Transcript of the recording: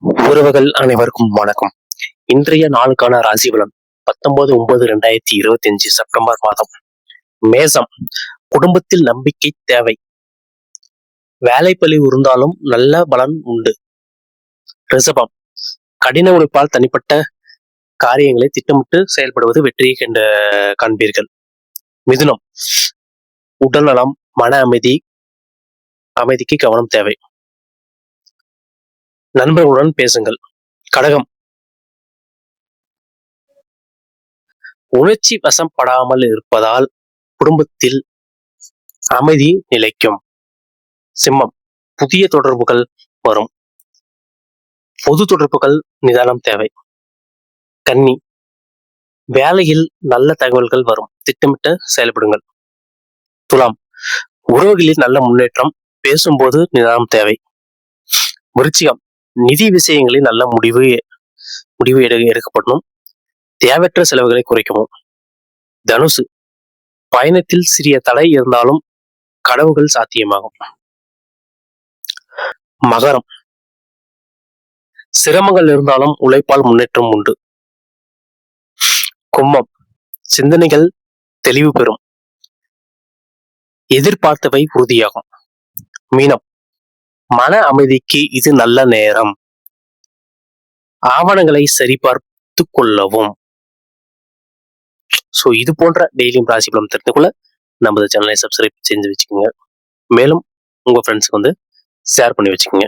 உறவுகள் அனைவருக்கும் வணக்கம். இன்றைய நாளுக்கான ராசி பலன் 19/9/2025 செப்டம்பர் மாதம். மேசம், குடும்பத்தில் நம்பிக்கை தேவை. வேலைப்பளு இருந்தாலும் நல்ல பலன் உண்டு. ரிஷபம், கடின உழைப்பால் தனிப்பட்ட காரியங்களை திட்டமிட்டு செயல்படுவது வெற்றியை காண்பீர்கள். மிதுனம், உடல்நலம், மன அமைதிக்கு கவனம் தேவை. நண்பர்களுடன் பேசுங்கள். கடகம், உணர்ச்சி வசப்படாமல் இருப்பதால் குடும்பத்தில் அமைதி நிலைக்கும். சிம்மம், புதிய தொடர்புகள் வரும். பொது தொடர்புகள் நிதானம் தேவை. கன்னி, வேலையில் நல்ல தகவல்கள் வரும். திட்டமிட்டு செயல்படுங்கள். துலாம், உறவுகளில் நல்ல முன்னேற்றம். பேசும்போது நிதானம் தேவை. விருச்சிகம், நிதி விஷயங்களில் நல்ல முடிவு எடுக்கப்படணும். தேவையற்ற செலவுகளை குறைக்கவும். தனுசு, பயணத்தில் சிறிய தடை இருந்தாலும் கனவுகள் சாத்தியமாகும். மகரம், சிரமங்கள் இருந்தாலும் உழைப்பால் முன்னேற்றம் உண்டு. கும்பம், சிந்தனைகள் தெளிவு பெறும். எதிர்பார்த்தவை உறுதியாகும். மீனம், மன அமைதிக்கு இது நல்ல நேரம். ஆவணங்களை சரிபார்த்து கொள்ளவும். ஸோ இது போன்ற டெய்லியும் ராசி பலன் தெரிந்து கொள்ள நமது சேனலை சப்ஸ்கிரைப் செஞ்சு வச்சுக்கோங்க. மேலும் உங்க ஃப்ரெண்ட்ஸுக்கு ஷேர் பண்ணி வச்சுக்கோங்க.